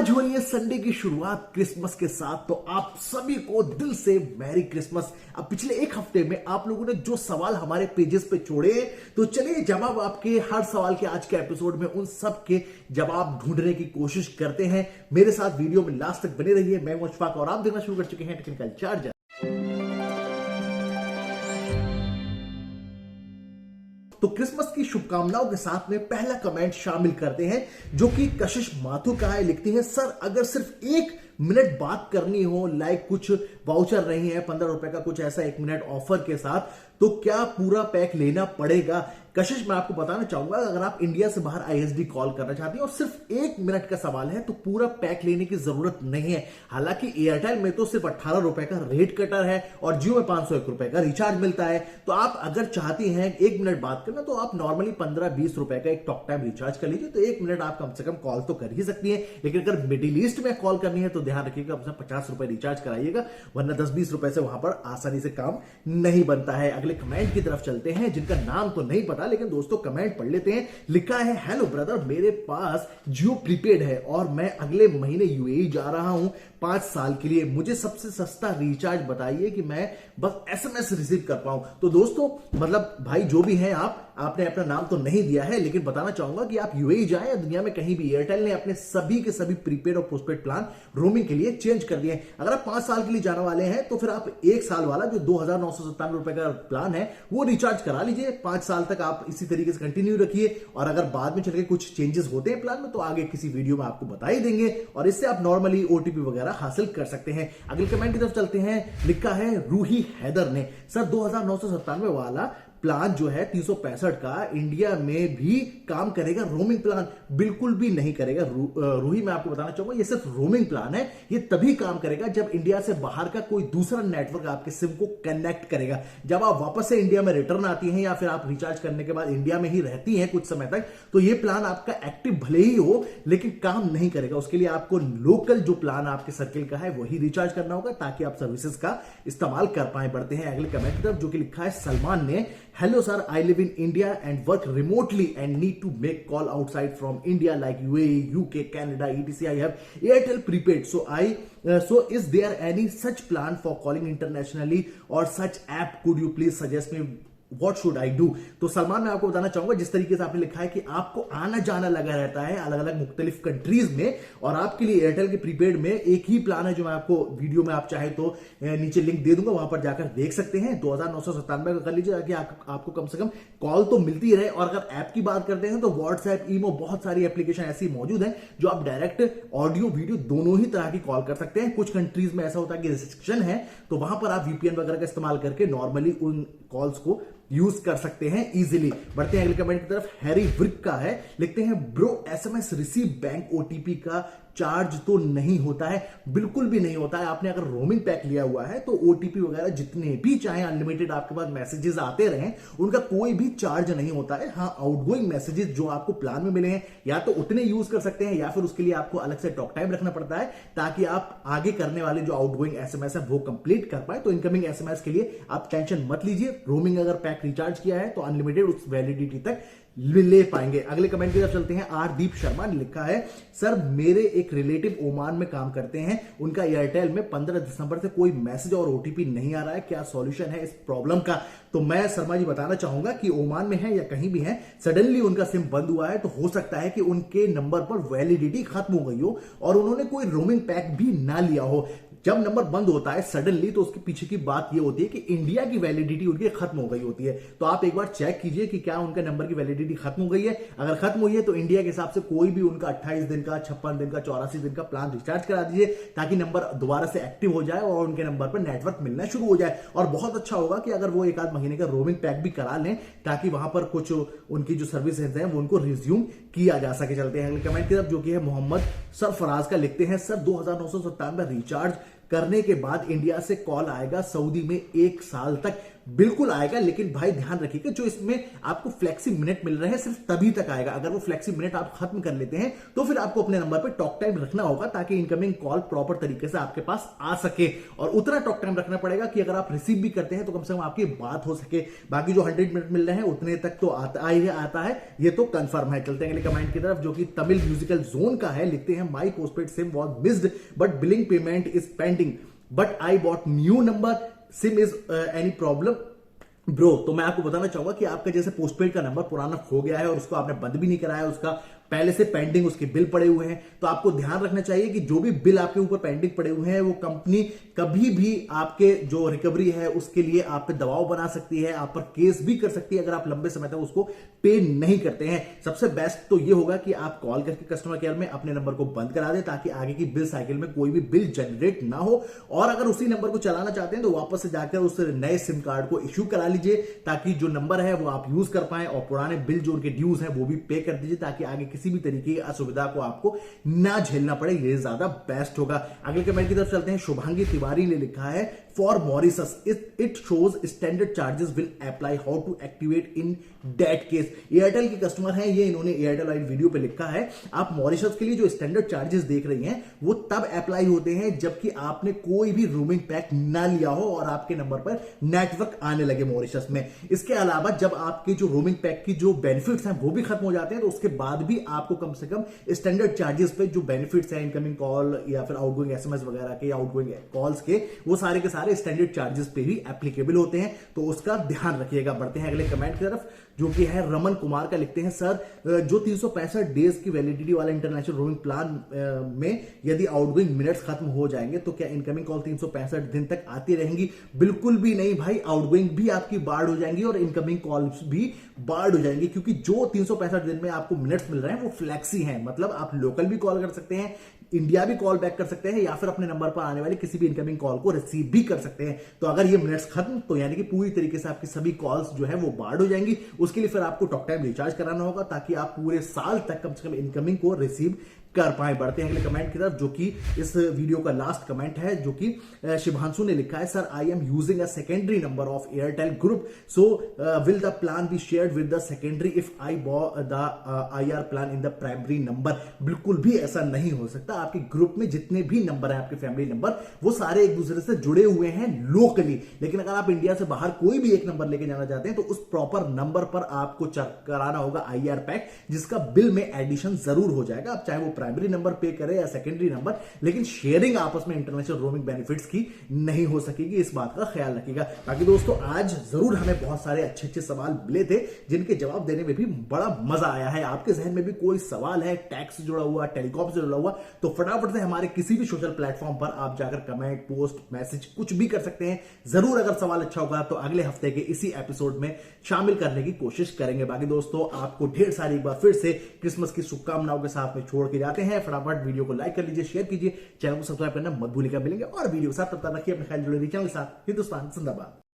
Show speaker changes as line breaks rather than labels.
आज हो रही है संडे की शुरुआत क्रिसमस के साथ, तो आप सभी को दिल से मैरी क्रिसमस। अब पिछले एक हफ्ते में आप लोगों ने जो सवाल हमारे पेजेस पे छोड़े, तो चलिए जवाब आपके हर सवाल के आज के एपिसोड में उन सब के जवाब ढूंढने की कोशिश करते हैं। मेरे साथ वीडियो में लास्ट तक बने रहिए। मैं मुशफाक और आप देखना शुरू कर चुके हैं टेक्निकल चार्जर। तो क्रिसमस की शुभकामनाओं के साथ में पहला कमेंट शामिल करते हैं, जो कि कशिश माथुर का है। लिखती है, सर अगर सिर्फ 1 मिनट बात करनी हो, लाइक कुछ वाउचर नहीं है 15 रुपए का, कुछ ऐसा 1 मिनट ऑफर के साथ, तो क्या पूरा पैक लेना पड़ेगा? कशिश, मैं आपको बताना चाहूंगा, अगर आप इंडिया से बाहर आईएसडी कॉल करना चाहते हैं और सिर्फ 1 मिनट का सवाल है, तो पूरा पैक लेने की जरूरत नहीं है। हालांकि एयरटेल में तो सिर्फ 18 रुपए का रेट कटर है और जियो में 501 रुपए का रिचार्ज मिलता है। तो आप अगर चाहती हैं 1 मिनट बात करना, तो आप नॉर्मली 15-20 रुपए का एक टॉक टाइम रिचार्ज कर लीजिए, तो 1 मिनट आप कम से कम कॉल तो कर ही सकती है। लेकिन अगर मिडिल ईस्ट में कॉल करनी है तो ध्यान रखिएगा, कम से 50 रुपए रिचार्ज कराइएगा, वरना 10-20 रुपए से वहां पर आसानी से काम नहीं बनता है। अगले कमेंट की तरफ चलते हैं, जिनका नाम तो नहीं पता, लेकिन दोस्तों कमेंट पढ़ लेते हैं। लिखा है, हेलो ब्रदर, मेरे पास जियो प्रीपेड है और मैं अगले महीने यूएई जा रहा हूं 5 साल के लिए। मुझे सबसे सस्ता रिचार्ज बताइए कि मैं बस एसएमएस रिसीव कर पाऊं। तो दोस्तों, मतलब भाई जो भी हैं आपने अपना नाम तो नहीं दिया है, लेकिन बताना चाहूंगा कि आप यूएई जाएं या दुनिया में कहीं भी, एयरटेल ने अपने सभी के सभी प्रीपेड और पोस्टपेड प्लान रोमिंग के लिए चेंज कर दिए। अगर आप 5 साल के लिए जाने वाले हैं, तो फिर आप 1 साल वाला जो 2997 रुपए का प्लान है वो रिचार्ज करा लीजिए। 5 साल तक आप इसी तरीके से कंटिन्यू रखिए, और अगर बाद में चलकर कुछ चेंजेस होते हैं प्लान में, तो आगे किसी वीडियो में आपको बता ही देंगे, और इससे आप नॉर्मली ओटीपी वगैरह हासिल कर सकते हैं। अगले कमेंट की तरफ चलते हैं। लिखा है रूही हैदर ने, सर 2997 वाला प्लान जो है 365 का, इंडिया में भी काम करेगा रोमिंग प्लान? बिल्कुल भी नहीं करेगा रूही, मैं आपको बताना चाहूंगा, ये सिर्फ रोमिंग प्लान है। ये तभी काम करेगा जब इंडिया से बाहर का कोई दूसरा नेटवर्क आपके सिम को कनेक्ट करेगा। जब आप वापस से इंडिया में रिटर्न आती हैं, या फिर आप रिचार्ज करने के बाद इंडिया में ही रहती हैं कुछ समय तक, तो ये प्लान आपका एक्टिव भले ही हो, लेकिन काम नहीं करेगा। उसके लिए आपको लोकल जो प्लान आपके सर्किल का है वही रिचार्ज करना होगा, ताकि आप सर्विसेज का इस्तेमाल कर पाए। बढ़ते हैं अगले कमेंट की तरफ, जो कि लिखा है सलमान ने, hello sir, I live in India and work remotely and need to make call outside from India like UAE, UK, Canada, etc. I have Airtel prepaid, so is there any such plan for calling internationally or such app? Could you please suggest me What should I do? तो सलमान, मैं आपको बताना चाहूंगा, जिस तरीके से आपने लिखा है कि आपको आना जाना लगा रहता है अलग अलग मुख्तलिफ कंट्रीज में, और आपके लिए एयरटेल के प्रीपेड में एक ही प्लान है, जो मैं आपको वीडियो में आप चाहे तो नीचे लिंक दे दूंगा, वहां पर जाकर देख सकते हैं। 2997 का कर लीजिए, ताकि आपको कम से कम कॉल तो मिलती रहे। और अगर ऐप की बात करते हैं, तो व्हाट्सएप, ईमो, बहुत सारी एप्लीकेशन ऐसी मौजूद है जो आप डायरेक्ट ऑडियो वीडियो दोनों ही तरह की कॉल कर सकते हैं। कुछ कंट्रीज में ऐसा होता है कि रिस्ट्रिक्शन है, तो वहां पर आप वीपीएन वगैरह का इस्तेमाल करके नॉर्मली उन कॉल्स को यूज कर सकते हैं इजीली। बढ़ते हैं अगले कमेंट की तरफ। हैरी व्रिक का है, लिखते हैं, bro SMS receive bank OTP का चार्ज तो नहीं होता है? बिल्कुल भी नहीं होता है। आपने अगर रोमिंग पैक लिया हुआ है, तो ओटीपी वगैरह जितने भी चाहे अनलिमिटेड आपके पास मैसेजेस आते रहें, उनका कोई भी चार्ज नहीं होता है। हाँ, आउटगोइंग मैसेजेस जो आपको प्लान में मिले हैं, या तो उतने यूज कर सकते हैं, या फिर उसके लिए आपको अलग से टॉक टाइम रखना पड़ता है, ताकि आप आगे करने वाले जो आउटगोइंग एसएमएस है वो कंप्लीट कर पाए। तो इनकमिंग एसएमएस के लिए आप टेंशन मत लीजिए। रोमिंग अगर पैक रिचार्ज किया है, तो अनलिमिटेड उस वैलिडिटी तक ले पाएंगे। अगले कमेंट की तरफ चलते हैं। आरदीप शर्मा ने लिखा है, सर मेरे एक रिलेटिव ओमान में काम करते हैं, उनका एयरटेल में 15 दिसंबर से कोई मैसेज और ओटीपी नहीं आ रहा है, क्या सॉल्यूशन है इस प्रॉब्लम का? तो मैं शर्मा जी बताना चाहूंगा कि ओमान में है या कहीं भी है, सडनली उनका सिम बंद हुआ है, तो हो सकता है कि उनके नंबर पर वैलिडिटी खत्म हो गई हो और उन्होंने कोई रोमिंग पैक भी ना लिया हो। जब नंबर बंद होता है सडनली, तो उसके पीछे की बात ये होती है कि इंडिया की वैलिडिटी उनकी खत्म हो गई होती है। तो आप एक बार चेक कीजिए कि क्या उनके नंबर की वैलिडिटी खत्म हो गई है। अगर खत्म हुई है, तो इंडिया के हिसाब से कोई भी उनका 28 दिन का, 56 दिन का, 84 दिन का प्लान रिचार्ज करा दीजिए, ताकि नंबर दोबारा से एक्टिव हो जाए और उनके नंबर पर नेटवर्क मिलना शुरू हो जाए। और बहुत अच्छा होगा कि अगर वो 1 आध महीने का रोमिंग पैक भी करा लें, ताकि वहां पर कुछ उनकी जो सर्विसेज हैं वो उनको रिज्यूम किया जा सके। चलते हैं अगले कमेंट की तरफ, जो कि है मोहम्मद सरफराज का। लिखते हैं, सर 2997 रिचार्ज करने के बाद इंडिया से कॉल आएगा सऊदी में 1 साल तक, बिल्कुल आएगा, लेकिन भाई ध्यान रखिएगा जो इसमें आपको फ्लेक्सी मिनट मिल रहे हैं सिर्फ तभी तक आएगा। अगर वो फ्लेक्सी मिनट आप खत्म कर लेते हैं तो फिर आपको अपने नंबर पे टॉक टाइम रखना होगा ताकि इनकमिंग कॉल प्रॉपर तरीके से आपके पास आ सके, और उतना टॉक टाइम रखना पड़ेगा कि अगर आप रिसीव भी करते हैं तो कम से कम आपकी बात हो सके। बाकी जो 100 मिनट मिल रहे हैं उतने तक तो आता है, ये तो कंफर्म है। चलते हैं अगले कमेंट की तरफ जो कि तमिल म्यूजिकल जोन का है। लिखते हैं my postpaid SIM was missed but billing payment is pending but I bought new number SIM is any problem bro. तो मैं आपको बताना चाहूंगा कि आपका जैसे पोस्टपेड का नंबर पुराना खो गया है और उसको आपने बंद भी नहीं कराया, उसका पहले से पेंडिंग उसके बिल पड़े हुए हैं, तो आपको ध्यान रखना चाहिए कि जो भी बिल आपके ऊपर पेंडिंग पड़े हुए हैं वो कंपनी कभी भी आपके जो रिकवरी है उसके लिए आप पे दबाव बना सकती है, आप पर केस भी कर सकती है अगर आप लंबे समय तक उसको पे नहीं करते हैं। सबसे बेस्ट तो ये होगा कि आप कॉल करके कस्टमर केयर में अपने नंबर को बंद करा दें ताकि आगे की बिल साइकिल में कोई भी बिल जनरेट ना हो, और अगर उसी नंबर को चलाना चाहते हैं तो वापस से जाकर उस नए सिम कार्ड को इश्यू करा लीजिए ताकि जो नंबर है वो आप यूज कर पाए, और पुराने बिल जो उनके ड्यूज हैं वो भी पे कर दीजिए ताकि आगे किसी भी तरीके की असुविधा को आपको ना झेलना पड़े। ये ज्यादा बेस्ट होगा। अगले कमेंट की तरफ चलते हैं। शुभांगी तिवारी ने लिखा है for Mauritius it shows standard charges will apply how to activate in that case. Airtel के कस्टमर हैं ये, इन्होंने एयरटेल वाली वीडियो पे लिखा है आप मॉरिशस के लिए जो स्टैंडर्ड चार्जेस देख रही हैं वो तब अप्लाई होते हैं जबकि आपने कोई भी रोमिंग पैक ना लिया हो और आपके नंबर पर नेटवर्क आने लगे मॉरिशस में। इसके अलावा जब आपके जो रोमिंग पैक की जो बेनिफिट्स हैं वो भी खत्म हो जाते हैं तो उसके बाद भी आपको कम से कम स्टैंडर्ड चार्जेस पे जो बेनिफिट्स हैं इनकमिंग कॉल या फिर आउटगोइंग एसएमएस वगैरह के या आउटगोइंग कॉल्स के, वो सारे के सारे स्टैंडर्ड चार्जेस पे ही एप्लीकेबल होते हैं, तो उसका ध्यान रखिएगा। बढ़ते हैं अगले कमेंट की तरफ जो कि है रमन कुमार का। लिखते हैं सर जो 365 डेज की वैलिडिटी वाला इंटरनेशनल रोमिंग प्लान में यदि आउटगोइंग मिनट्स खत्म हो जाएंगे तो क्या इनकमिंग कॉल 365 दिन तक आती रहेंगी? बिल्कुल भी नहीं भाई, आउटगोइंग भी आपकी बाढ़ हो जाएंगी और इनकमिंग कॉल्स भी बाढ़ हो जाएंगी, क्योंकि जो 365 दिन में आपको मिनट्स मिल रहे हैं वो फ्लैक्सी हैं। मतलब आप लोकल भी कॉल कर सकते हैं, इंडिया भी कॉल बैक कर सकते हैं या फिर अपने नंबर पर आने वाले किसी भी इनकमिंग कॉल को रिसीव भी कर सकते हैं। तो अगर ये मिनट्स खत्म तो यानी कि पूरी तरीके से आपकी सभी कॉल्स जो है वो बाढ़ हो जाएंगी। उसके लिए फिर आपको टॉक टाइम रिचार्ज कराना होगा ताकि आप पूरे साल तक कम से कम इनकमिंग को रिसीव कर पाए। बढ़ते हैं अगले कमेंट की तरफ जो कि इस वीडियो का लास्ट कमेंट है जो कि शिभांशु ने लिखा है sir I am using a secondary number of Airtel group so will the plan be shared with the secondary if I buy the IR plan in the primary number? बिल्कुल भी ऐसा नहीं हो सकता। आपके ग्रुप में जितने भी नंबर है आपके फैमिली नंबर वो सारे एक दूसरे से जुड़े हुए हैं लोकली, लेकिन अगर आप इंडिया से बाहर कोई भी एक नंबर लेके जाना चाहते हैं तो उस प्रॉपर नंबर पर आपको कराना होगा आईआर पैक जिसका बिल में एडिशन जरूर हो जाएगा। आप चाहे वो प्राइमरी नंबर पे करे या सेकेंडरी नंबर, लेकिन शेयरिंग आपस में इंटरनेशनल रोमिंग बेनिफिट्स की नहीं हो सकेगी, इस बात का ख्याल रखिएगा। बाकी दोस्तों आज जरूर हमें बहुत सारे अच्छे अच्छे सवाल मिले थे जिनके जवाब देने में भी बड़ा मजा आया है। आपके जहन में भी कोई सवाल है टैक्स से जुड़ा हुआ, टेलीकॉम से जुड़ा हुआ, तो फटाफट से हमारे किसी भी सोशल प्लेटफॉर्म पर आप जाकर कमेंट, पोस्ट, मैसेज कुछ भी कर सकते हैं। जरूर अगर सवाल अच्छा होगा तो अगले हफ्ते के इसी एपिसोड में शामिल करने की कोशिश करेंगे। बाकी दोस्तों आपको ढेर सारी एक बार फिर से क्रिसमस की शुभकामनाओं के साथ में छोड़ के जाते हैं। फटाफट वीडियो को लाइक कर लीजिए, शेयर कीजिए, चैनल को सब्सक्राइब करना मत भूलिएगा। मिलेंगे और वीडियो के साथ, तब तक रखिए अपने ख्याल जुड़े रहिए चैनल के साथ। हिंदुस्तान जिंदाबाद।